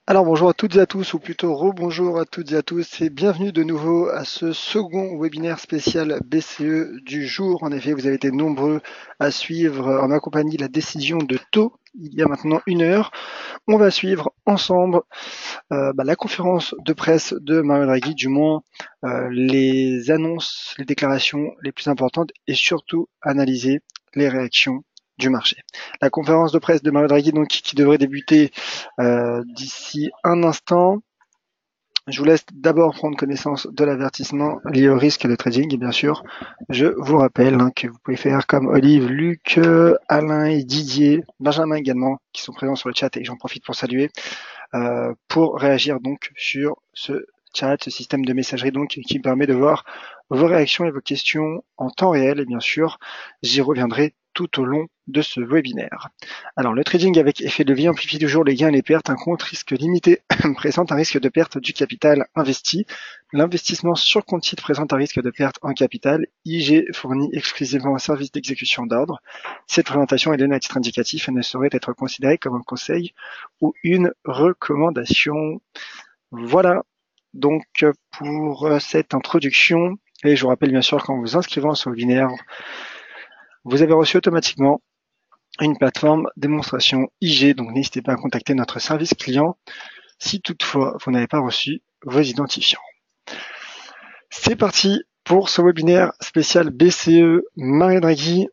Alors bonjour à toutes et à tous, ou plutôt rebonjour à toutes et à tous, et bienvenue de nouveau à ce second webinaire spécial BCE du jour. En effet, vous avez été nombreux à suivre en ma compagnie la décision de taux il y a maintenant 1 heure. On va suivre ensemble la conférence de presse de Mario Draghi, du moins les annonces, les déclarations les plus importantes, et surtout analyser les réactions du marché. La conférence de presse de Mario Draghi, donc, qui devrait débuter d'ici un instant. Je vous laisse d'abord prendre connaissance de l'avertissement lié au risque de trading. Et bien sûr, je vous rappelle que vous pouvez faire comme Olive, Luc, Alain et Didier, Benjamin également, qui sont présents sur le chat et j'en profite pour saluer, pour réagir donc sur ce chat, ce système de messagerie donc qui permet de voir vos réactions et vos questions en temps réel. Et bien sûr, j'y reviendrai tout au long de ce webinaire. Alors, le trading avec effet de levier amplifie toujours les gains et les pertes. Un compte risque limité présente un risque de perte du capital investi. L'investissement sur compte titre présente un risque de perte en capital. IG fournit exclusivement un service d'exécution d'ordre. Cette présentation est donnée à titre indicatif et ne saurait être considérée comme un conseil ou une recommandation. Voilà donc pour cette introduction. Et je vous rappelle bien sûr qu'en vous inscrivant sur le webinaire, vous avez reçu automatiquement une plateforme démonstration IG, donc n'hésitez pas à contacter notre service client si toutefois vous n'avez pas reçu vos identifiants. C'est parti pour ce webinaire spécial BCE Mario Draghi.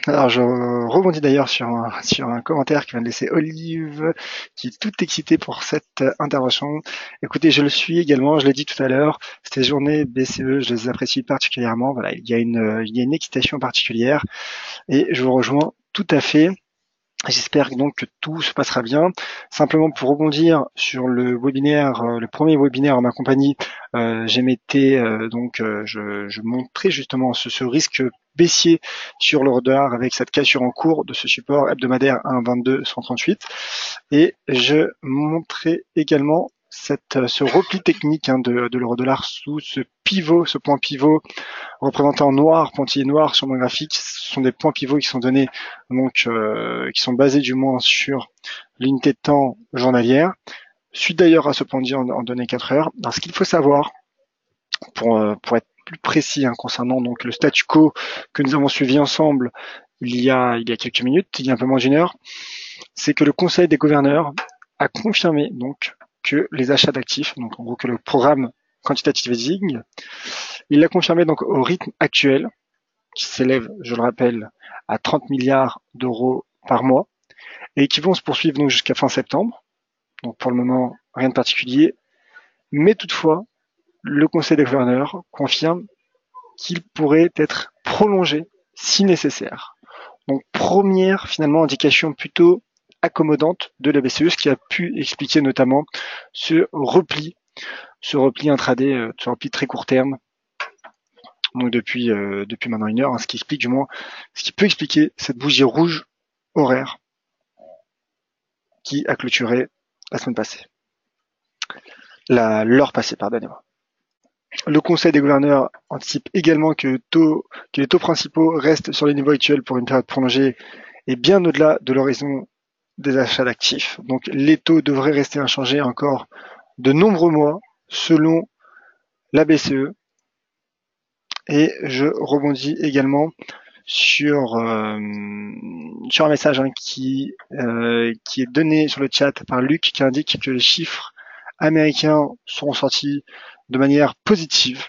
Alors je rebondis d'ailleurs sur un commentaire que vient de laisser Olive, qui est toute excitée pour cette intervention. Écoutez, je le suis également, je l'ai dit tout à l'heure, ces journées BCE, je les apprécie particulièrement. Voilà, il y a une excitation particulière et je vous rejoins tout à fait. J'espère donc que tout se passera bien. Simplement pour rebondir sur le webinaire, le premier webinaire en ma compagnie, je montrais justement ce risque baissier sur l'euro dollar avec cette cassure en cours de ce support hebdomadaire 1,22-138, et je montrais également ce repli technique de l'euro dollar sous ce pivot, ce point pivot représentés en noir, pointillé noir sur mon graphique. Ce sont des points pivots qui sont donnés, donc qui sont basés du moins sur l'unité de temps journalière. Suite d'ailleurs à ce point en données 4 heures. Alors ce qu'il faut savoir pour être plus précis concernant donc le statu quo que nous avons suivi ensemble il y a quelques minutes, il y a un peu moins d'une heure, c'est que le Conseil des gouverneurs a confirmé donc que les achats d'actifs, donc en gros que le programme quantitative easing, il l'a confirmé donc au rythme actuel, qui s'élèvent, je le rappelle, à 30 milliards d'euros par mois et qui vont se poursuivre donc jusqu'à fin septembre. Donc pour le moment, rien de particulier. Mais toutefois, le Conseil des gouverneurs confirme qu'il pourrait être prolongé si nécessaire. Donc première finalement indication plutôt accommodante de la BCE, ce qui a pu expliquer notamment ce repli intraday, ce repli très court terme, donc depuis maintenant 1 heure, ce qui explique du moins, ce qui peut expliquer cette bougie rouge horaire qui a clôturé la semaine passée. L'heure passée, pardonnez-moi. Le Conseil des gouverneurs anticipe également que les taux principaux restent sur les niveaux actuels pour une période prolongée et bien au-delà de l'horizon des achats d'actifs. Donc les taux devraient rester inchangés encore de nombreux mois selon la BCE. Et je rebondis également sur un message qui est donné sur le chat par Luc, qui indique que les chiffres américains seront sortis de manière positive,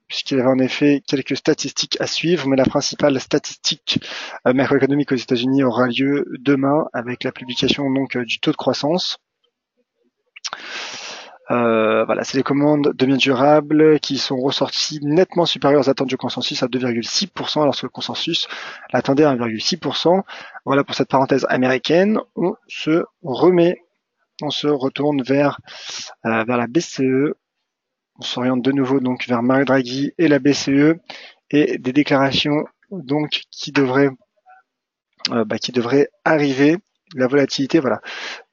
puisqu'il y avait en effet quelques statistiques à suivre, mais la principale statistique macroéconomique aux États-Unis aura lieu demain avec la publication donc du taux de croissance. Voilà, c'est les commandes de biens durables qui sont ressorties nettement supérieures aux attentes du consensus à 2,6%, alors que le consensus l'attendait à 1,6%. Voilà pour cette parenthèse américaine. On se retourne vers la BCE. On s'oriente de nouveau donc vers Mario Draghi et la BCE et des déclarations donc qui devraient arriver. La volatilité, voilà,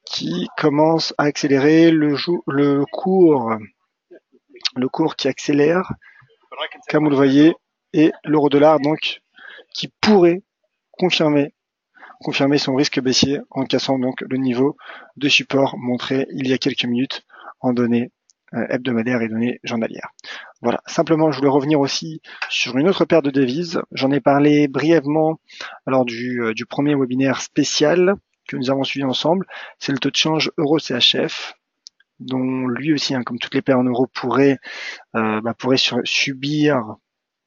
qui commence à accélérer, le cours qui accélère, comme vous le voyez, et l'euro dollar donc qui pourrait confirmer confirmer son risque baissier en cassant donc le niveau de support montré il y a quelques minutes en données hebdomadaires et données journalières. Voilà, simplement je voulais revenir aussi sur une autre paire de devises. J'en ai parlé brièvement lors du premier webinaire spécial que nous avons suivi ensemble. C'est le taux de change euro-CHF, dont lui aussi, comme toutes les paires en euros, pourrait subir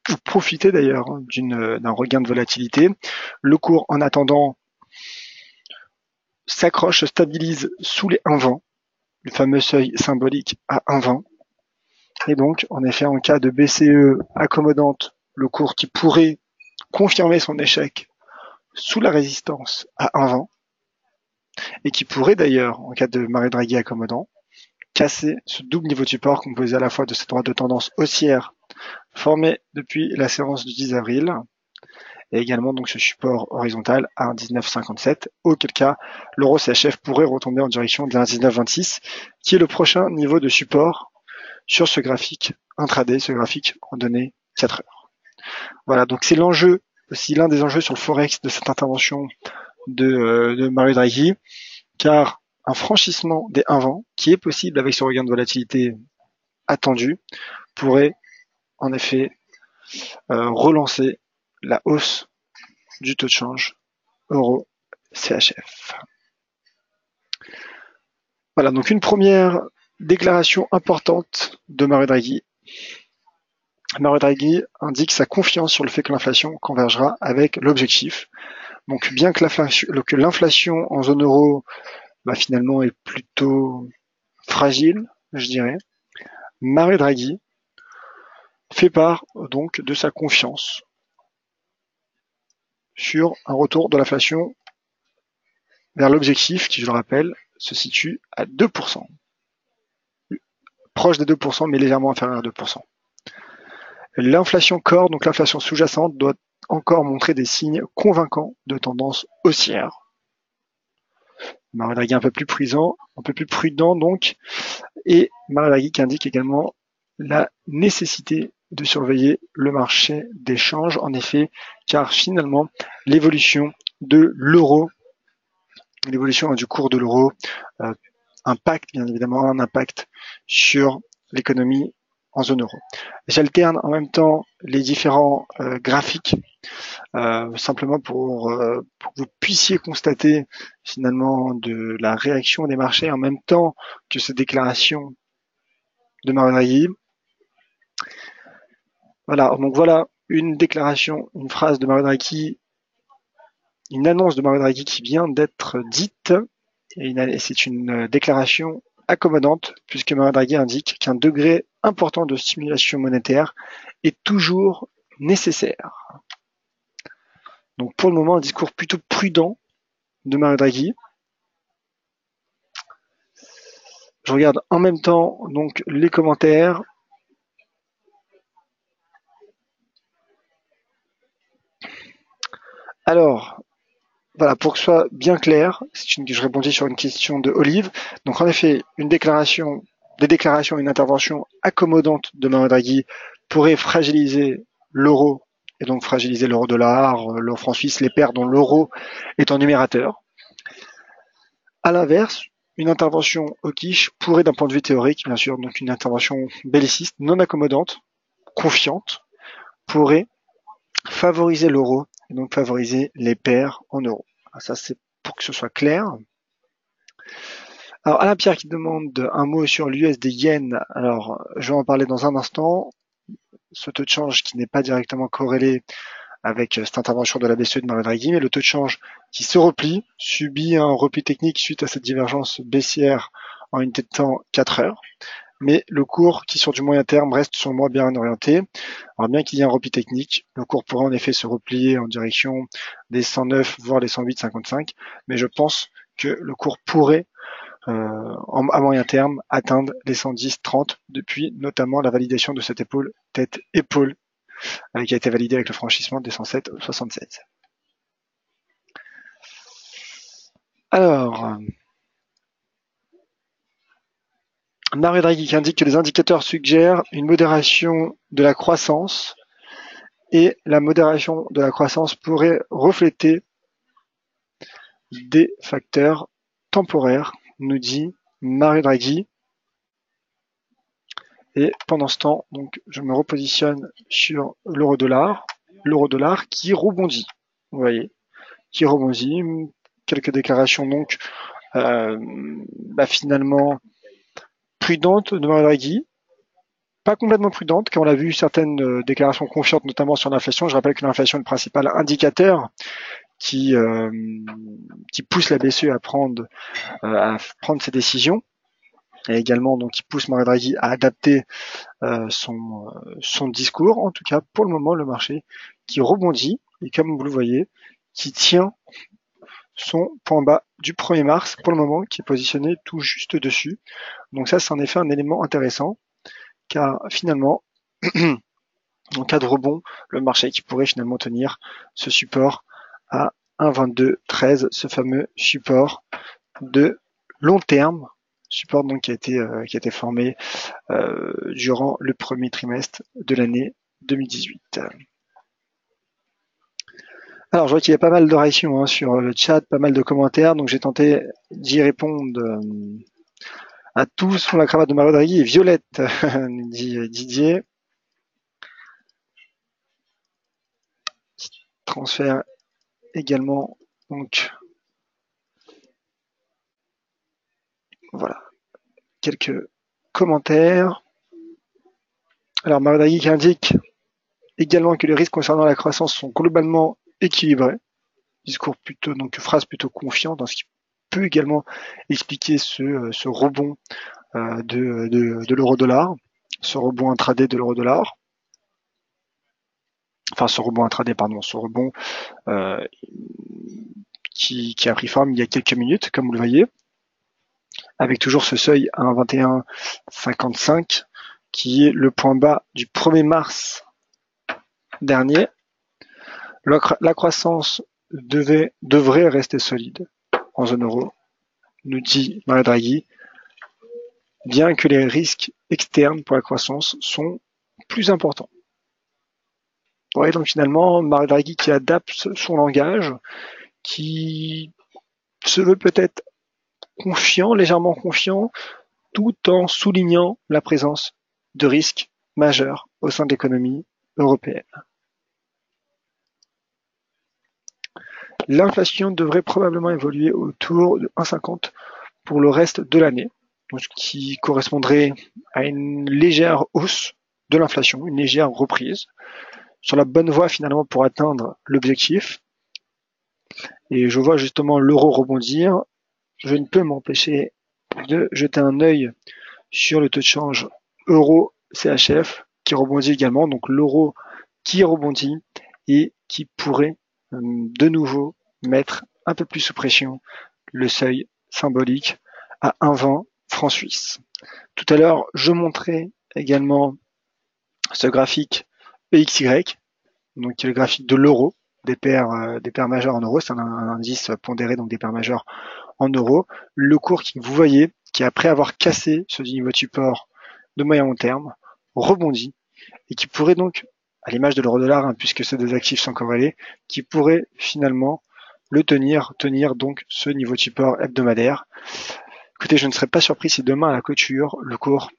ou profiter d'ailleurs d'un regain de volatilité. Le cours, en attendant, s'accroche, se stabilise sous les 1,20, le fameux seuil symbolique à 1,20. Et donc, en effet, en cas de BCE accommodante, le cours qui pourrait confirmer son échec sous la résistance à 1,20, et qui pourrait d'ailleurs, en cas de Mario Draghi accommodant, casser ce double niveau de support composé à la fois de cette droite de tendance haussière formée depuis la séance du 10 avril, et également donc ce support horizontal à 1,1957, auquel cas l'euro CHF pourrait retomber en direction de 1,1926, qui est le prochain niveau de support sur ce graphique intraday, ce graphique en données 4 heures. Voilà, donc c'est l'enjeu, aussi l'un des enjeux sur le Forex de cette intervention de Mario Draghi, car un franchissement des 1,20, qui est possible avec ce regain de volatilité attendu, pourrait en effet relancer la hausse du taux de change euro-CHF. Voilà, donc une première déclaration importante de Mario Draghi. Mario Draghi indique sa confiance sur le fait que l'inflation convergera avec l'objectif. Donc bien que l'inflation en zone euro finalement est plutôt fragile, je dirais, Mario Draghi fait part donc de sa confiance sur un retour de l'inflation vers l'objectif qui, je le rappelle, se situe à 2%. Proche des 2%, mais légèrement inférieur à 2%. L'inflation core, donc l'inflation sous-jacente, doit encore montrer des signes convaincants de tendance haussière. Mario Draghi un peu plus prudent donc, et Mario Draghi qui indique également la nécessité de surveiller le marché des changes, en effet, car finalement, l'évolution de l'euro, l'évolution du cours de l'euro impacte bien évidemment un impact sur l'économie en zone euro. J'alterne en même temps les différents graphiques simplement pour que vous puissiez constater finalement de la réaction des marchés en même temps que ces déclarations de Mario Draghi. Voilà, donc voilà une déclaration, une phrase de Mario Draghi, une annonce de Mario Draghi qui vient d'être dite, et c'est une déclaration accommodante puisque Mario Draghi indique qu'un degré important de stimulation monétaire est toujours nécessaire. Donc pour le moment, un discours plutôt prudent de Mario Draghi. Je regarde en même temps donc les commentaires. Alors, voilà, pour que ce soit bien clair, je répondis sur une question de Olive. Donc en effet, des déclarations, une intervention accommodante de Mario Draghi pourrait fragiliser l'euro et donc fragiliser l'euro-dollar, l'euro franc suisse, les paires dont l'euro est en numérateur. À l'inverse, une intervention hawkish pourrait, d'un point de vue théorique, bien sûr, donc une intervention belliciste, non accommodante, confiante, pourrait favoriser l'euro et donc favoriser les paires en euros. Ça, c'est pour que ce soit clair. Alors, Alain Pierre qui demande un mot sur l'USD yen. Alors, je vais en parler dans un instant. Ce taux de change qui n'est pas directement corrélé avec cette intervention de la BCE de Mario Draghi, mais le taux de change qui se replie, subit un repli technique suite à cette divergence baissière en unité de temps 4 heures. Mais le cours qui sur du moyen terme reste sur moi bien orienté. Alors bien qu'il y ait un repli technique, le cours pourrait en effet se replier en direction des 109 voire des 108,55, mais je pense que le cours pourrait à moyen terme atteindre les 110,30 depuis notamment la validation de cette épaule tête-épaule qui a été validée avec le franchissement des 107,76. Alors, Mario Draghi qui indique que les indicateurs suggèrent une modération de la croissance et la modération de la croissance pourrait refléter des facteurs temporaires, nous dit Mario Draghi. Et pendant ce temps, donc, je me repositionne sur l'euro-dollar qui rebondit. Vous voyez, qui rebondit. Quelques déclarations donc finalement prudentes de Mario Draghi. Pas complètement prudentes, car on a vu certaines déclarations confiantes, notamment sur l'inflation. Je rappelle que l'inflation est le principal indicateur qui pousse la BCE à prendre ses décisions. Et également donc qui pousse Mario Draghi à adapter son discours. En tout cas, pour le moment, le marché qui rebondit et comme vous le voyez, qui tient son point bas du 1er mars pour le moment, qui est positionné tout juste dessus. Donc ça, c'est en effet un élément intéressant, car finalement, en cas de rebond, le marché qui pourrait finalement tenir ce support à 1,2213, ce fameux support de long terme, support donc qui a été formé durant le premier trimestre de l'année 2018. Alors, je vois qu'il y a pas mal de réactions sur le chat, pas mal de commentaires, donc j'ai tenté d'y répondre à tous. Sous la cravate de Mario Draghi et violette, dit Didier. Transfert également, donc voilà, quelques commentaires. Alors, Mario Draghi qui indique également que les risques concernant la croissance sont globalement équilibrés. Discours plutôt, donc phrase plutôt confiante dans ce qui peut également expliquer ce rebond de l'euro-dollar, ce rebond intraday de l'euro-dollar. Enfin, ce rebond intraday, pardon, ce rebond qui a pris forme il y a quelques minutes, comme vous le voyez, avec toujours ce seuil à 1,2155 qui est le point bas du 1er mars dernier. La croissance devrait rester solide en zone euro, nous dit Mario Draghi, bien que les risques externes pour la croissance sont plus importants. Ouais, donc finalement, Mario Draghi qui adapte son langage, qui se veut peut-être confiant, légèrement confiant, tout en soulignant la présence de risques majeurs au sein de l'économie européenne. L'inflation devrait probablement évoluer autour de 1,50 pour le reste de l'année, ce qui correspondrait à une légère hausse de l'inflation, une légère reprise, sur la bonne voie finalement pour atteindre l'objectif. Et je vois justement l'euro rebondir. Je ne peux m'empêcher de jeter un œil sur le taux de change euro CHF qui rebondit également, donc l'euro qui rebondit et qui pourrait de nouveau mettre un peu plus sous pression le seuil symbolique à 1,20 francs suisses. Tout à l'heure, je montrais également ce graphique EXY, donc qui est le graphique de l'euro, des paires majeures en euros, c'est un indice pondéré, donc des paires majeures en euros. Le cours qui, vous voyez, qui après avoir cassé ce niveau de support de moyen long terme, rebondit et qui pourrait donc, à l'image de l'euro-dollar, puisque ces deux actifs sont corrélés, qui pourrait finalement le tenir donc ce niveau de support hebdomadaire. Écoutez, je ne serais pas surpris si demain à la clôture, le cours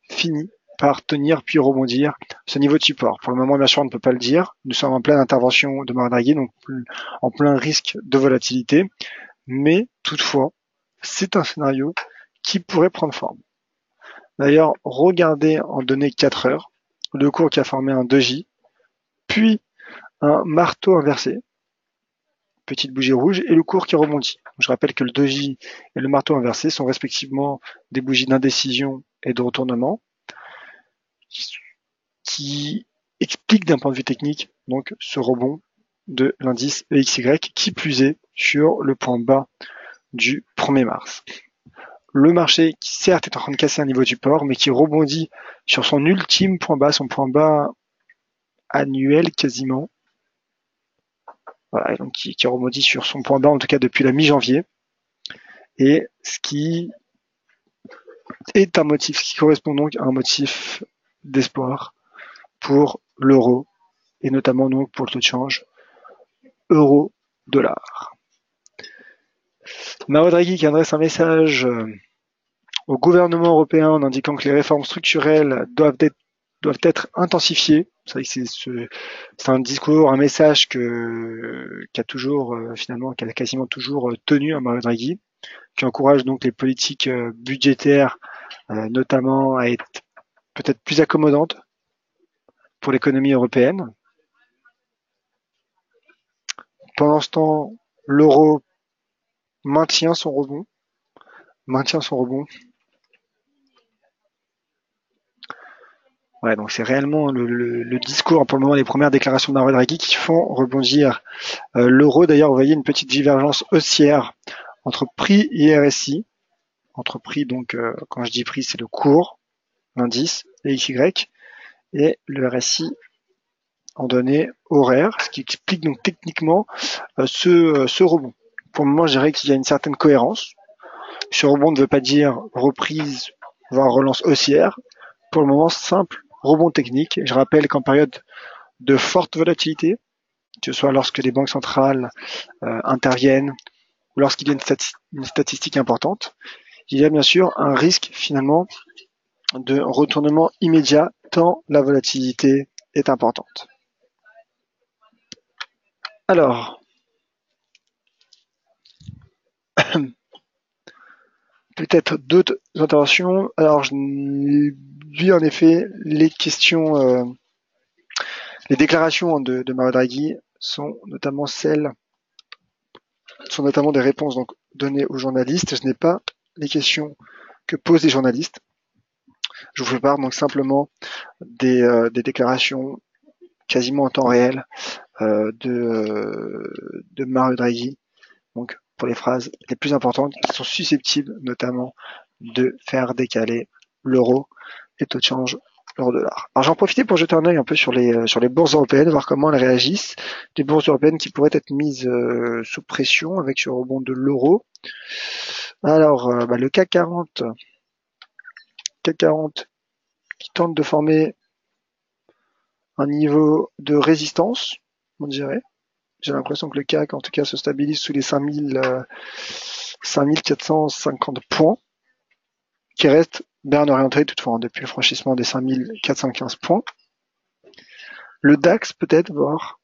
finit par tenir puis rebondir ce niveau de support. Pour le moment, bien sûr, on ne peut pas le dire. Nous sommes en pleine intervention de Mario Draghi, donc en plein risque de volatilité. Mais toutefois, c'est un scénario qui pourrait prendre forme. D'ailleurs, regardez en données 4 heures, le cours qui a formé un doji, puis un marteau inversé, petite bougie rouge, et le cours qui rebondit. Je rappelle que le doji et le marteau inversé sont respectivement des bougies d'indécision et de retournement, qui expliquent d'un point de vue technique donc ce rebond de l'indice EXY, qui plus est sur le point bas du 1er mars. Le marché qui certes est en train de casser un niveau de support, mais qui rebondit sur son ultime point bas, son point bas annuel quasiment. Voilà, donc qui rebondit sur son point bas, en tout cas depuis la mi-janvier. Et ce qui est un motif, ce qui correspond donc à un motif d'espoir pour l'euro, et notamment donc pour le taux de change euro-dollar. Mario Draghi qui adresse un message au gouvernement européen en indiquant que les réformes structurelles doivent être intensifiées. C'est un discours, un message qu'a toujours, finalement, qu'a quasiment toujours tenu à Mario Draghi, qui encourage donc les politiques budgétaires, notamment à être peut-être plus accommodantes pour l'économie européenne. Pendant ce temps, l'euro maintient son rebond, maintient son rebond. Ouais, donc c'est réellement le discours, pour le moment, les premières déclarations de Mario Draghi qui font rebondir l'euro. D'ailleurs, vous voyez une petite divergence haussière entre prix et RSI. Entre prix, donc, quand je dis prix, c'est le cours, l'indice, les XY, et le RSI en données horaires, ce qui explique donc techniquement ce rebond. Pour le moment, je dirais qu'il y a une certaine cohérence. Ce rebond ne veut pas dire reprise, voire relance haussière. Pour le moment, simple rebond technique. Je rappelle qu'en période de forte volatilité, que ce soit lorsque les banques centrales interviennent ou lorsqu'il y a une statistique importante, il y a bien sûr un risque finalement de retournement immédiat tant la volatilité est importante. Alors, peut-être d'autres interventions. Alors, je lis en effet les questions, les déclarations de Mario Draghi sont notamment des réponses donc données aux journalistes. Je n'ai pas les questions que posent les journalistes. Je vous fais part donc simplement des déclarations quasiment en temps réel de Mario Draghi. Donc pour les phrases les plus importantes qui sont susceptibles notamment de faire décaler l'euro et taux de change euro-dollar. Alors j'en profitais pour jeter un œil un peu sur les bourses européennes, voir comment elles réagissent. Des bourses européennes qui pourraient être mises sous pression avec ce rebond de l'euro. Alors le CAC 40 qui tente de former un niveau de résistance, on dirait. J'ai l'impression que le CAC, en tout cas, se stabilise sous les 5450 points, qui reste bien orienté toutefois depuis le franchissement des 5415 points. Le DAX peut-être, voir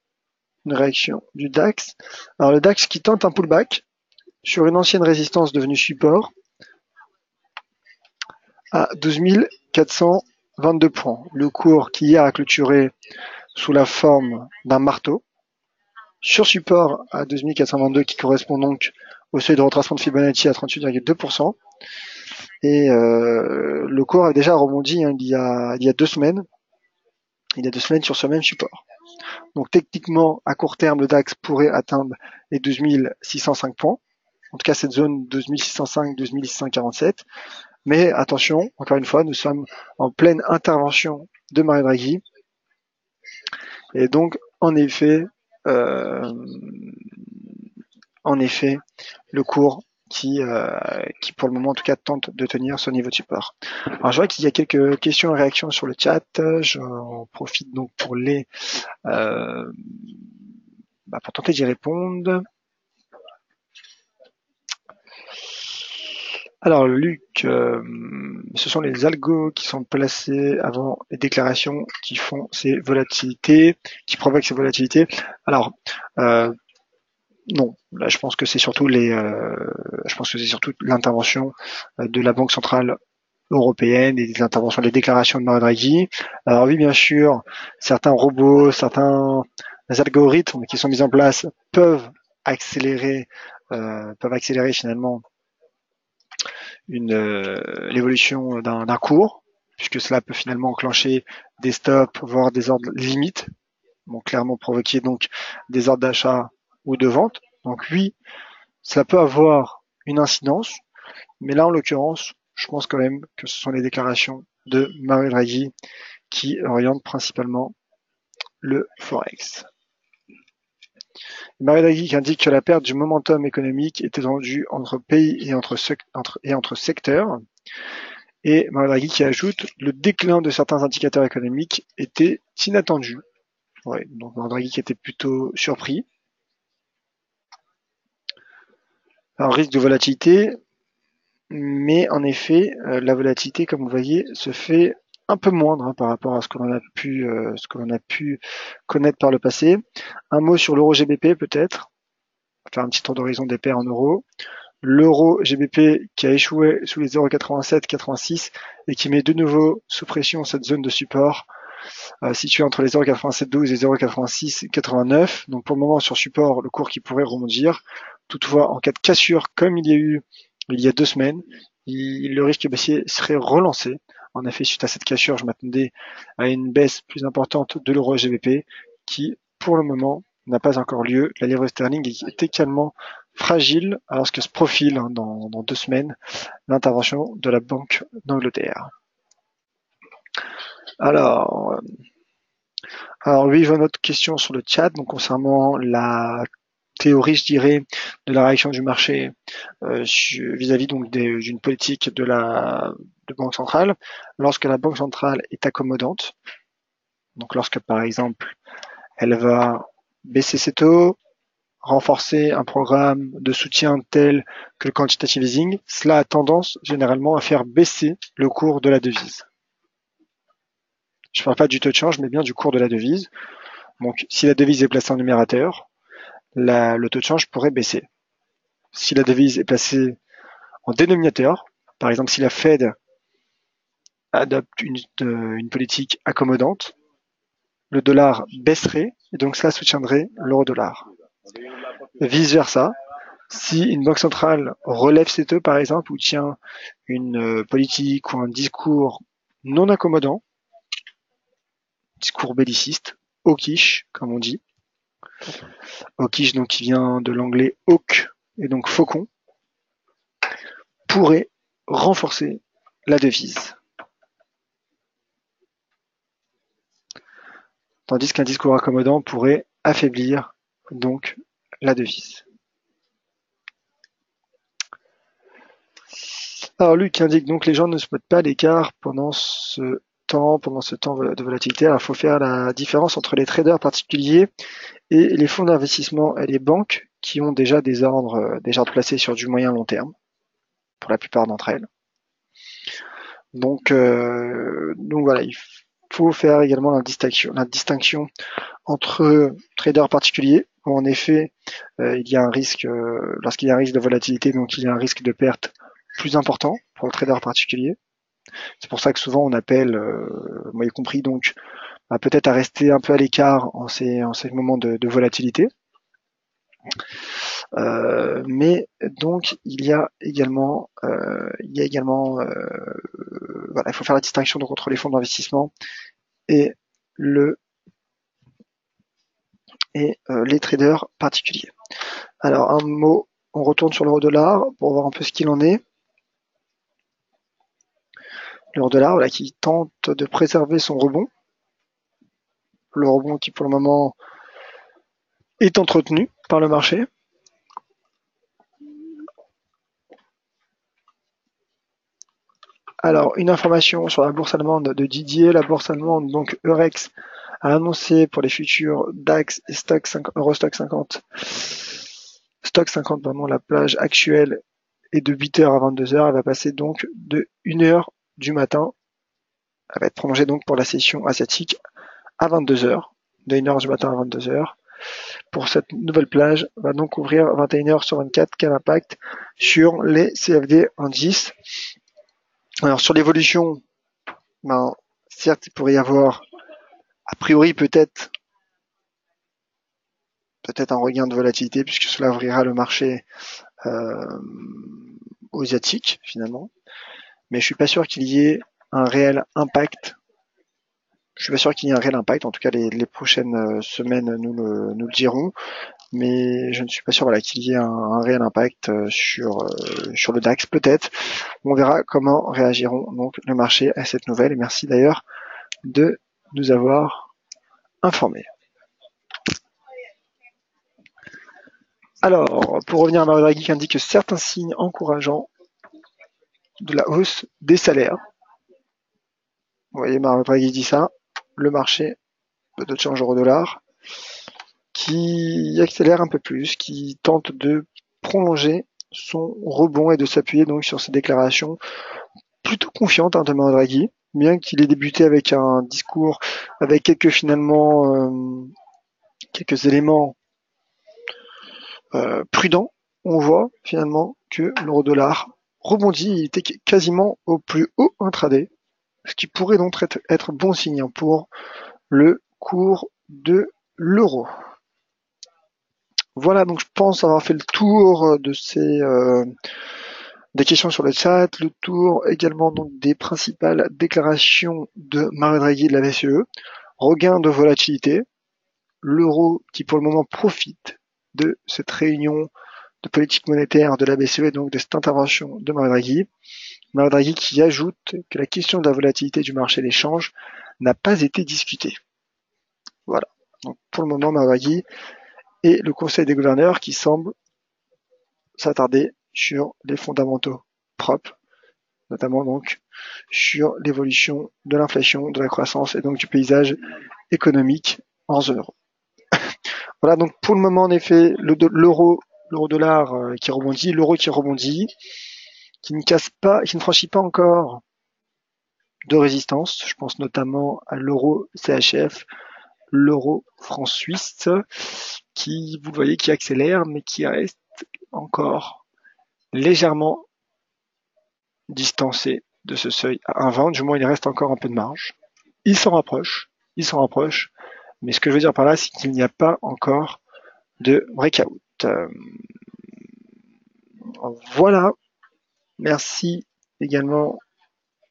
une réaction du DAX. Alors le DAX qui tente un pullback sur une ancienne résistance devenue support à 12 422 points. Le cours qui hier a clôturé sous la forme d'un marteau sur support à 12 422 qui correspond donc au seuil de retracement de Fibonacci à 38,2%. Et le cours a déjà rebondi il y a 2 semaines. Il y a 2 semaines sur ce même support. Donc techniquement, à court terme, le DAX pourrait atteindre les 12 605 points. En tout cas, cette zone 12 605, 12 647. Mais attention, encore une fois, nous sommes en pleine intervention de Mario Draghi. Et donc, en effet, le cours qui pour le moment en tout cas tente de tenir ce niveau de support. Alors je vois qu'il y a quelques questions et réactions sur le chat. J'en profite donc pour pour tenter d'y répondre. Alors Luc, ce sont les algos qui sont placés avant les déclarations qui font ces volatilités, qui provoquent ces volatilités. Alors non, là je pense que c'est surtout l'intervention de la Banque centrale européenne et des interventions, des déclarations de Mario Draghi. Alors oui, bien sûr, certains robots, certains algorithmes qui sont mis en place peuvent accélérer finalement l'évolution d'un cours, puisque cela peut finalement enclencher des stops, voire des ordres limites, donc clairement provoquer donc des ordres d'achat ou de vente. Donc oui, cela peut avoir une incidence, mais là en l'occurrence, je pense quand même que ce sont les déclarations de Mario Draghi qui orientent principalement le Forex. Mario Draghi qui indique que la perte du momentum économique est étendue entre pays et entre secteurs. Et Mario Draghi qui ajoute le déclin de certains indicateurs économiques était inattendu. Ouais, donc Mario Draghi qui était plutôt surpris. Alors, risque de volatilité, mais en effet, la volatilité, comme vous voyez, se fait un peu moindre par rapport à ce que l'on a pu connaître par le passé. Un mot sur l'euro GBP peut-être, faire un petit tour d'horizon des paires en euros. L'euro GBP qui a échoué sous les 0,87-86 et qui met de nouveau sous pression cette zone de support située entre les 0,8712 et 0,8689. Donc pour le moment sur support, le cours qui pourrait rebondir. Toutefois, en cas de cassure, comme il y a eu il y a 2 semaines, le risque baissier serait relancé. En effet, suite à cette cassure, je m'attendais à une baisse plus importante de l'euro GBP qui, pour le moment, n'a pas encore lieu. La livre sterling est également fragile alors que se profile dans 2 semaines l'intervention de la Banque d'Angleterre. Alors, oui, je vois notre question sur le chat donc concernant la théorie, je dirais, de la réaction du marché vis-à-vis donc d'une politique de banque centrale. Lorsque la banque centrale est accommodante, donc lorsque par exemple elle va baisser ses taux, renforcer un programme de soutien tel que le quantitative easing, cela a tendance généralement à faire baisser le cours de la devise. Je ne parle pas du taux de change, mais bien du cours de la devise. Donc, si la devise est placée en numérateur, le taux de change pourrait baisser. Si la devise est placée en dénominateur, par exemple si la Fed adopte une politique accommodante, le dollar baisserait et donc cela soutiendrait l'euro-dollar. Vice-versa, si une banque centrale relève ses taux par exemple ou tient une politique ou un discours non accommodant, discours belliciste, hawkish comme on dit, hawkish donc qui vient de l'anglais hawk et donc faucon, pourrait renforcer la devise. Tandis qu'un discours accommodant pourrait affaiblir donc la devise. Alors Luc indique donc les gens ne se mettent pas à l'écart pendant ce temps de volatilité. Alors, il faut faire la différence entre les traders particuliers et les fonds d'investissement et les banques qui ont déjà des ordres placés sur du moyen long terme, pour la plupart d'entre elles. Donc voilà, il faut faire également la distinction entre traders particuliers, où en effet il y a un risque, lorsqu'il y a un risque de volatilité, donc il y a un risque de perte plus important pour le trader particulier. C'est pour ça que souvent on appelle, moi y compris donc, peut-être à rester un peu à l'écart en ces moments de volatilité. Mais donc il y a également, voilà, il faut faire la distinction donc entre les fonds d'investissement et les traders particuliers. Alors un mot, on retourne sur l'euro-dollar pour voir un peu ce qu'il en est. L'euro-dollar, voilà, qui tente de préserver son rebond. Le rebond qui pour le moment est entretenu par le marché. Alors, une information sur la bourse allemande de Didier. La bourse allemande, donc Eurex, a annoncé pour les futurs DAX et Eurostock 50. Stock 50, pardon, la plage actuelle est de 8h à 22h. Elle va passer donc de 1h du matin. Elle va être prolongée donc pour la session asiatique à 22h. De 1h du matin à 22h. Pour cette nouvelle plage va donc couvrir 21h sur 24. Quel impact sur les CFD indices? Alors sur l'évolution, certes il pourrait y avoir a priori peut-être un regain de volatilité puisque cela ouvrira le marché asiatique finalement, mais je suis pas sûr qu'il y ait un réel impact. Je suis pas sûr qu'il y ait un réel impact. En tout cas, les prochaines semaines nous le diront. Mais je ne suis pas sûr qu'il y ait un réel impact sur le DAX. Peut-être. On verra comment réagiront donc le marché à cette nouvelle. Et merci d'ailleurs de nous avoir informés. Alors, pour revenir à Mario Draghi qui indique certains signes encourageants de la hausse des salaires. Vous voyez, Mario Draghi dit ça. Le marché de taux de change euro-dollar qui accélère un peu plus, qui tente de prolonger son rebond et de s'appuyer donc sur ces déclarations plutôt confiantes de Mario Draghi, bien qu'il ait débuté avec un discours avec quelques éléments prudents. On voit finalement que l'euro-dollar rebondit, il était quasiment au plus haut intraday, ce qui pourrait donc être bon signe pour le cours de l'euro. Voilà, donc je pense avoir fait le tour de des questions sur le chat, le tour également donc des principales déclarations de Mario Draghi de la BCE, regain de volatilité, l'euro qui pour le moment profite de cette réunion de politique monétaire de la BCE et donc de cette intervention de Mario Draghi. Mario Draghi qui ajoute que la question de la volatilité du marché des changes n'a pas été discutée. Voilà. Donc pour le moment, Mario Draghi et le Conseil des gouverneurs qui semble s'attarder sur les fondamentaux propres, notamment donc sur l'évolution de l'inflation, de la croissance et donc du paysage économique en zone euro. Voilà, donc pour le moment, en effet, l'euro-dollar qui rebondit, l'euro qui rebondit, qui ne franchit pas encore de résistance. Je pense notamment à l'euro CHF, l'euro franc suisse, qui, vous le voyez, qui accélère, mais qui reste encore légèrement distancé de ce seuil à 1,20. Du moins, il reste encore un peu de marge. Il s'en rapproche, mais ce que je veux dire par là, c'est qu'il n'y a pas encore de breakout. Voilà. Merci également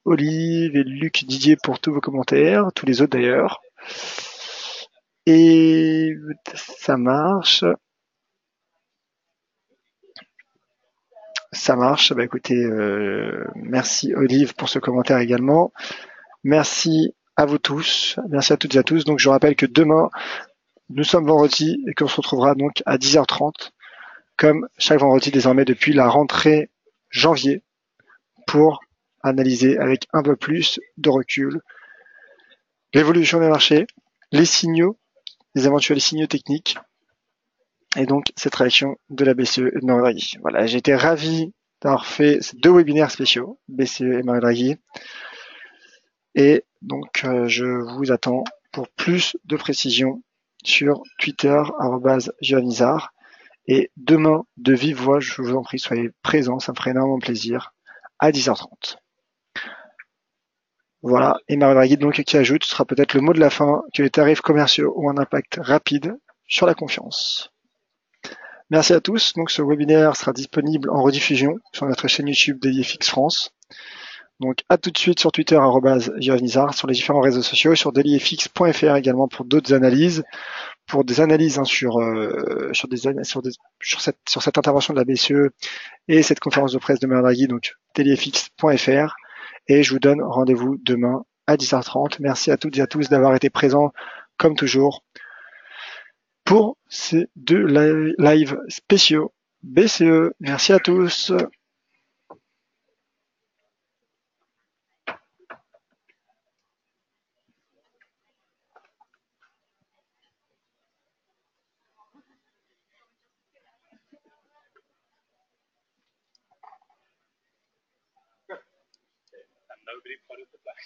Olive et Luc Didier pour tous vos commentaires, tous les autres d'ailleurs. Et ça marche. Ça marche. Bah écoutez, merci Olive pour ce commentaire également. Merci à vous tous. Merci à toutes et à tous. Donc je rappelle que demain, nous sommes vendredi et qu'on se retrouvera donc à 10h30, comme chaque vendredi désormais depuis la rentrée janvier, pour analyser avec un peu plus de recul l'évolution des marchés, les signaux, les éventuels signaux techniques, et donc cette réaction de la BCE et de Mario Draghi. Voilà, j'ai été ravi d'avoir fait ces 2 webinaires spéciaux, BCE et Mario Draghi. Et donc je vous attends pour plus de précisions sur Twitter, @Johanizar. Et demain, de vive voix, je vous en prie, soyez présents, ça me ferait énormément plaisir, à 10h30. Voilà, et Mario Draghi donc qui ajoute, ce sera peut-être le mot de la fin, que les tarifs commerciaux ont un impact rapide sur la confiance. Merci à tous, donc ce webinaire sera disponible en rediffusion sur notre chaîne YouTube DailyFX France. Donc à tout de suite sur Twitter, @Johanizar, sur les différents réseaux sociaux, sur dailyfx.fr également pour d'autres analyses, pour des analyses sur cette intervention de la BCE et cette conférence de presse de Mario Draghi, donc dailyfx.fr. Et je vous donne rendez-vous demain à 10h30. Merci à toutes et à tous d'avoir été présents, comme toujours, pour ces 2 lives spéciaux BCE. Merci à tous. Nobody put it the back.